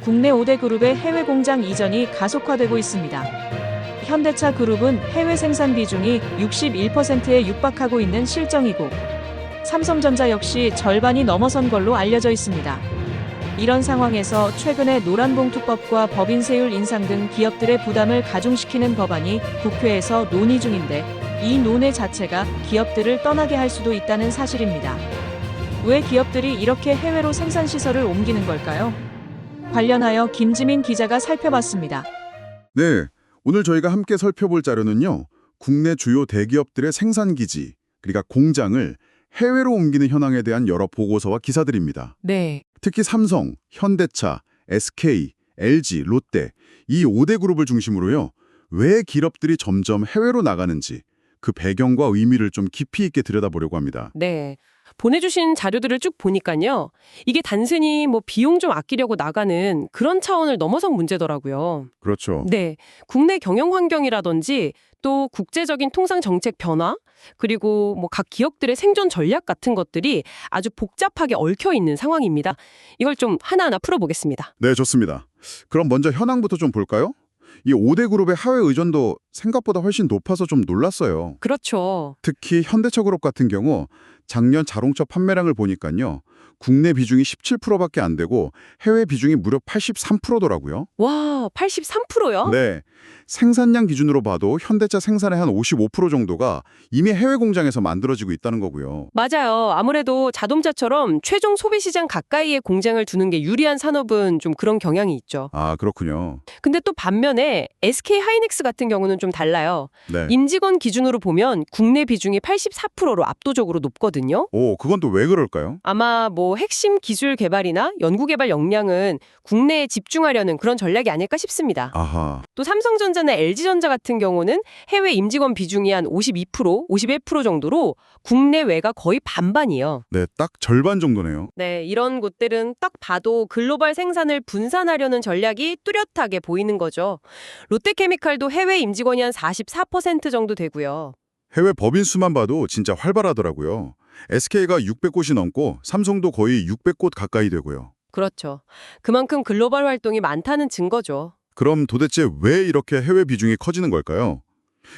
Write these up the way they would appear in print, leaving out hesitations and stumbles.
국내 5대 그룹의 해외 공장 이전이 가속화되고 있습니다. 현대차 그룹은 해외 생산 비중이 61%에 육박하고 있는 실정이고, 삼성전자 역시 절반이 넘어선 걸로 알려져 있습니다. 이런 상황에서 최근에 노란봉투법과 법인세율 인상 등 기업들의 부담을 가중시키는 법안이 국회에서 논의 중인데, 이 논의 자체가 기업들을 떠나게 할 수도 있다는 사실입니다. 왜 기업들이 이렇게 해외로 생산시설을 옮기는 걸까요? 관련하여 김지민 기자가 살펴봤습니다. 네, 오늘 저희가 함께 살펴볼 자료는요. 국내 주요 대기업들의 생산기지, 그러니까 공장을 해외로 옮기는 현황에 대한 여러 보고서와 기사들입니다. 네. 특히 삼성, 현대차, SK, LG, 롯데 이 5대 그룹을 중심으로요. 왜 기업들이 점점 해외로 나가는지 그 배경과 의미를 좀 깊이 있게 들여다보려고 합니다. 네. 보내주신 자료들을 쭉 보니까요. 이게 단순히 뭐 비용 좀 아끼려고 나가는 그런 차원을 넘어선 문제더라고요. 그렇죠. 네. 국내 경영 환경이라든지 또 국제적인 통상 정책 변화, 그리고 뭐 각 기업들의 생존 전략 같은 것들이 아주 복잡하게 얽혀 있는 상황입니다. 이걸 좀 하나하나 풀어보겠습니다. 네, 좋습니다. 그럼 먼저 현황부터 좀 볼까요? 이 5대 그룹의 해외 의존도 생각보다 훨씬 높아서 좀 놀랐어요. 그렇죠. 특히 현대차 그룹 같은 경우 작년 자동차 판매량을 보니까요. 국내 비중이 17%밖에 안 되고 해외 비중이 무려 83%더라고요. 와, 83%요? 네. 생산량 기준으로 봐도 현대차 생산의 한 55% 정도가 이미 해외 공장에서 만들어지고 있다는 거고요. 맞아요. 아무래도 자동차처럼 최종 소비 시장 가까이에 공장을 두는 게 유리한 산업은 좀 그런 경향이 있죠. 아, 그렇군요. 근데 또 반면에 SK 하이닉스 같은 경우는 좀 달라요. 네. 임직원 기준으로 보면 국내 비중이 84%로 압도적으로 높거든요. 오, 그건 또 왜 그럴까요? 아마 뭐 핵심 기술 개발이나 연구개발 역량은 국내에 집중하려는 그런 전략이 아닐까 싶습니다. 아하. 또 삼성전자나 LG전자 같은 경우는 해외 임직원 비중이 한 52%, 51% 정도로 국내외가 거의 반반이에요. 네, 딱 절반 정도네요. 네, 이런 곳들은 딱 봐도 글로벌 생산을 분산하려는 전략이 뚜렷하게 보이는 거죠. 롯데케미칼도 해외 임직원이 한 44% 정도 되고요. 해외 법인 수만 봐도 진짜 활발하더라고요. SK가 600곳이 넘고 삼성도 거의 600곳 가까이 되고요. 그렇죠. 그만큼 글로벌 활동이 많다는 증거죠. 그럼 도대체 왜 이렇게 해외 비중이 커지는 걸까요?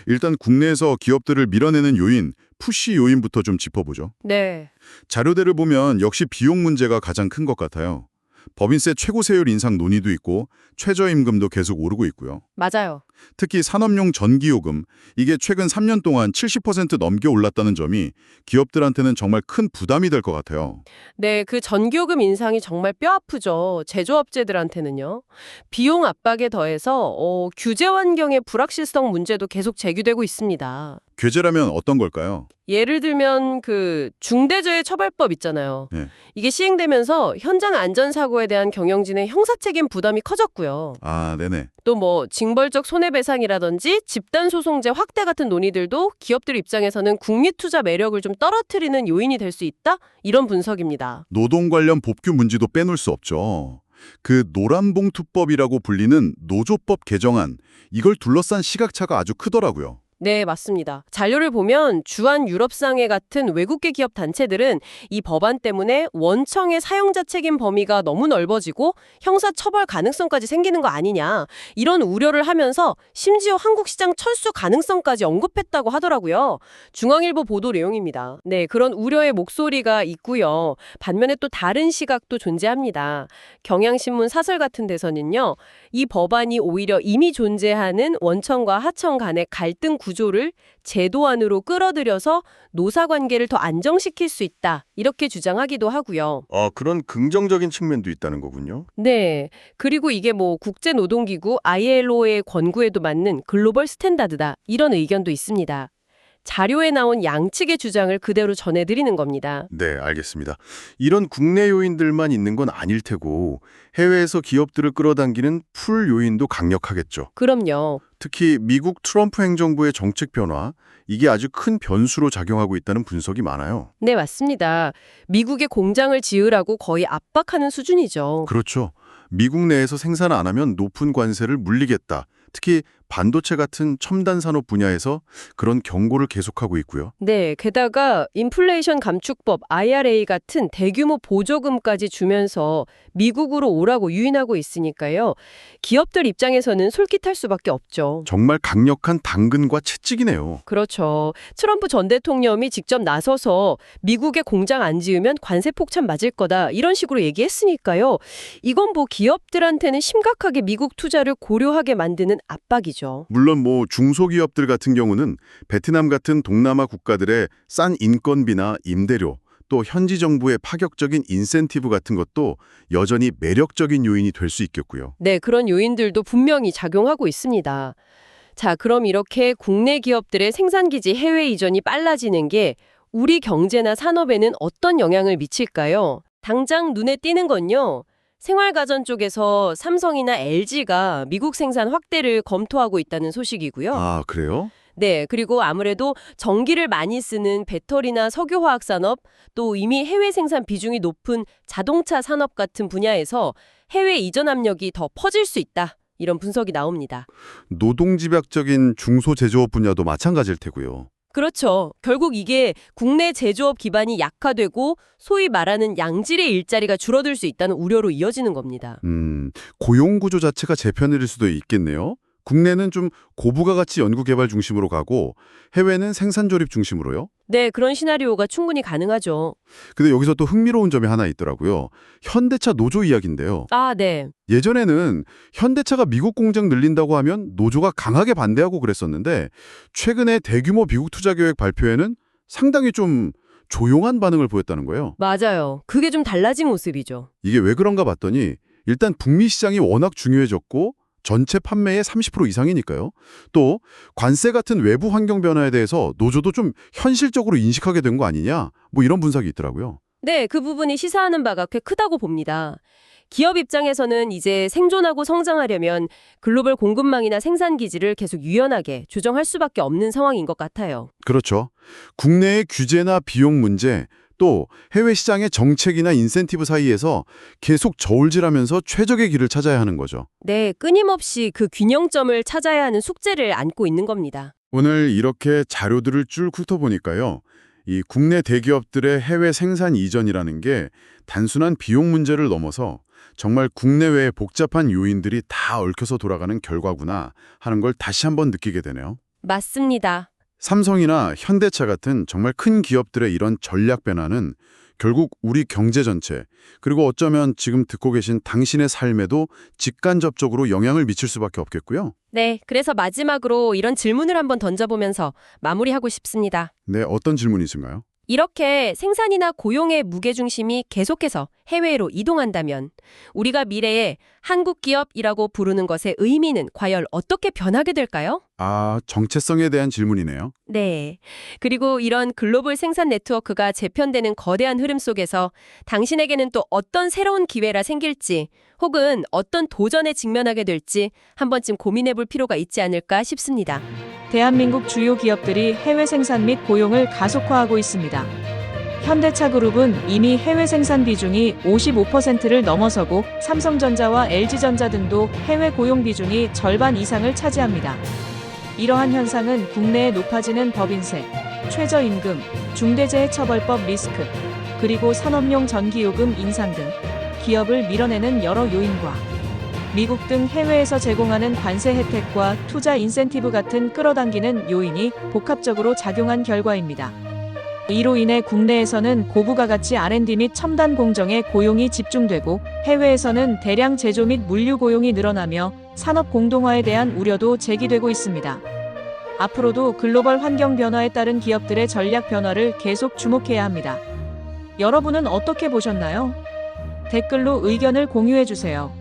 일단 국내에서 기업들을 밀어내는 요인, 푸시 요인부터 좀 짚어보죠. 네. 자료들을 보면 역시 비용 문제가 가장 큰 것 같아요. 법인세 최고세율 인상 논의도 있고 최저임금도 계속 오르고 있고요. 맞아요. 특히 산업용 전기요금, 이게 최근 3년 동안 70% 넘게 올랐다는 점이 기업들한테는 정말 큰 부담이 될 것 같아요. 네, 그 전기요금 인상이 정말 뼈아프죠. 제조업체들한테는요. 비용 압박에 더해서 규제 환경의 불확실성 문제도 계속 제기되고 있습니다. 규제라면 어떤 걸까요? 예를 들면 그 중대재해처벌법 있잖아요. 네. 이게 시행되면서 현장 안전사고에 대한 경영진의 형사책임 부담이 커졌고요. 아, 네네. 또 뭐 징벌적 손해배상이라든지 집단소송제 확대 같은 논의들도 기업들 입장에서는 국립투자 매력을 좀 떨어뜨리는 요인이 될 수 있다? 이런 분석입니다. 노동 관련 법규 문제도 빼놓을 수 없죠. 그 노란봉투법이라고 불리는 노조법 개정안, 이걸 둘러싼 시각차가 아주 크더라고요. 네, 맞습니다. 자료를 보면 주한 유럽상회 같은 외국계 기업 단체들은 이 법안 때문에 원청의 사용자 책임 범위가 너무 넓어지고 형사처벌 가능성까지 생기는 거 아니냐, 이런 우려를 하면서 심지어 한국 시장 철수 가능성까지 언급했다고 하더라고요. 중앙일보 보도 내용입니다. 네, 그런 우려의 목소리가 있고요. 반면에 또 다른 시각도 존재합니다. 경향신문 사설 같은 데서는요, 이 법안이 오히려 이미 존재하는 원청과 하청 간의 갈등 구조를 제도 안으로 끌어들여서 노사관계를 더 안정시킬 수 있다, 이렇게 주장하기도 하고요. 그런 긍정적인 측면도 있다는 거군요. 네. 그리고 이게 뭐 국제노동기구 ILO의 권고에도 맞는 글로벌 스탠다드다, 이런 의견도 있습니다. 자료에 나온 양측의 주장을 그대로 전해드리는 겁니다. 네, 알겠습니다. 이런 국내 요인들만 있는 건 아닐 테고 해외에서 기업들을 끌어당기는 풀 요인도 강력하겠죠. 그럼요. 특히 미국 트럼프 행정부의 정책 변화, 이게 아주 큰 변수로 작용하고 있다는 분석이 많아요. 네, 맞습니다. 미국에 공장을 지으라고 거의 압박하는 수준이죠. 그렇죠. 미국 내에서 생산 안 하면 높은 관세를 물리겠다. 특히 반도체 같은 첨단 산업 분야에서 그런 경고를 계속하고 있고요. 네, 게다가 인플레이션 감축법 IRA 같은 대규모 보조금까지 주면서 미국으로 오라고 유인하고 있으니까요. 기업들 입장에서는 솔깃할 수밖에 없죠. 정말 강력한 당근과 채찍이네요. 그렇죠. 트럼프 전 대통령이 직접 나서서 미국에 공장 안 지으면 관세 폭탄 맞을 거다 이런 식으로 얘기했으니까요. 이건 뭐 기업들한테는 심각하게 미국 투자를 고려하게 만드는 압박이죠. 물론 뭐 중소기업들 같은 경우는 베트남 같은 동남아 국가들의 싼 인건비나 임대료, 또 현지 정부의 파격적인 인센티브 같은 것도 여전히 매력적인 요인이 될 수 있겠고요. 네, 그런 요인들도 분명히 작용하고 있습니다. 자, 그럼 이렇게 국내 기업들의 생산기지 해외 이전이 빨라지는 게 우리 경제나 산업에는 어떤 영향을 미칠까요? 당장 눈에 띄는 건요. 생활가전 쪽에서 삼성이나 LG가 미국 생산 확대를 검토하고 있다는 소식이고요. 아, 그래요? 네, 그리고 아무래도 전기를 많이 쓰는 배터리나 석유화학 산업, 또 이미 해외 생산 비중이 높은 자동차 산업 같은 분야에서 해외 이전 압력이 더 퍼질 수 있다. 이런 분석이 나옵니다. 노동집약적인 중소제조업 분야도 마찬가지일 테고요. 그렇죠. 결국 이게 국내 제조업 기반이 약화되고 소위 말하는 양질의 일자리가 줄어들 수 있다는 우려로 이어지는 겁니다. 고용구조 자체가 재편일 수도 있겠네요. 국내는 좀 고부가가치 연구개발 중심으로 가고 해외는 생산조립 중심으로요. 네, 그런 시나리오가 충분히 가능하죠. 근데 여기서 또 흥미로운 점이 하나 있더라고요. 현대차 노조 이야기인데요. 아, 네. 예전에는 현대차가 미국 공장 늘린다고 하면 노조가 강하게 반대하고 그랬었는데 최근에 대규모 미국 투자 계획 발표에는 상당히 좀 조용한 반응을 보였다는 거예요. 맞아요. 그게 좀 달라진 모습이죠. 이게 왜 그런가 봤더니 일단 북미 시장이 워낙 중요해졌고 전체 판매의 30% 이상이니까요. 또 관세 같은 외부 환경 변화에 대해서 노조도 좀 현실적으로 인식하게 된 거 아니냐? 뭐 이런 분석이 있더라고요. 네, 그 부분이 시사하는 바가 꽤 크다고 봅니다. 기업 입장에서는 이제 생존하고 성장하려면 글로벌 공급망이나 생산 기지를 계속 유연하게 조정할 수밖에 없는 상황인 것 같아요. 그렇죠. 국내의 규제나 비용 문제, 또 해외 시장의 정책이나 인센티브 사이에서 계속 저울질하면서 최적의 길을 찾아야 하는 거죠. 네, 끊임없이 그 균형점을 찾아야 하는 숙제를 안고 있는 겁니다. 오늘 이렇게 자료들을 쭉 훑어보니까요. 이 국내 대기업들의 해외 생산 이전이라는 게 단순한 비용 문제를 넘어서 정말 국내외의 복잡한 요인들이 다 얽혀서 돌아가는 결과구나 하는 걸 다시 한번 느끼게 되네요. 맞습니다. 삼성이나 현대차 같은 정말 큰 기업들의 이런 전략 변화는 결국 우리 경제 전체, 그리고 어쩌면 지금 듣고 계신 당신의 삶에도 직간접적으로 영향을 미칠 수밖에 없겠고요. 네, 그래서 마지막으로 이런 질문을 한번 던져보면서 마무리하고 싶습니다. 네, 어떤 질문이신가요? 이렇게 생산이나 고용의 무게중심이 계속해서 해외로 이동한다면 우리가 미래에 한국 기업이라고 부르는 것의 의미는 과연 어떻게 변하게 될까요? 아, 정체성에 대한 질문이네요. 네. 그리고 이런 글로벌 생산 네트워크가 재편되는 거대한 흐름 속에서 당신에게는 또 어떤 새로운 기회가 생길지 혹은 어떤 도전에 직면하게 될지 한 번쯤 고민해 볼 필요가 있지 않을까 싶습니다. 대한민국 주요 기업들이 해외 생산 및 고용을 가속화하고 있습니다. 현대차 그룹은 이미 해외 생산 비중이 55%를 넘어서고 삼성전자와 LG전자 등도 해외 고용 비중이 절반 이상을 차지합니다. 이러한 현상은 국내에 높아지는 법인세, 최저임금, 중대재해처벌법 리스크, 그리고 산업용 전기요금 인상 등 기업을 밀어내는 여러 요인과 미국 등 해외에서 제공하는 관세 혜택과 투자 인센티브 같은 끌어당기는 요인이 복합적으로 작용한 결과입니다. 이로 인해 국내에서는 고부가가치 R&D 및 첨단 공정에 고용이 집중되고 해외에서는 대량 제조 및 물류 고용이 늘어나며 산업 공동화에 대한 우려도 제기되고 있습니다. 앞으로도 글로벌 환경 변화에 따른 기업들의 전략 변화를 계속 주목해야 합니다. 여러분은 어떻게 보셨나요? 댓글로 의견을 공유해 주세요.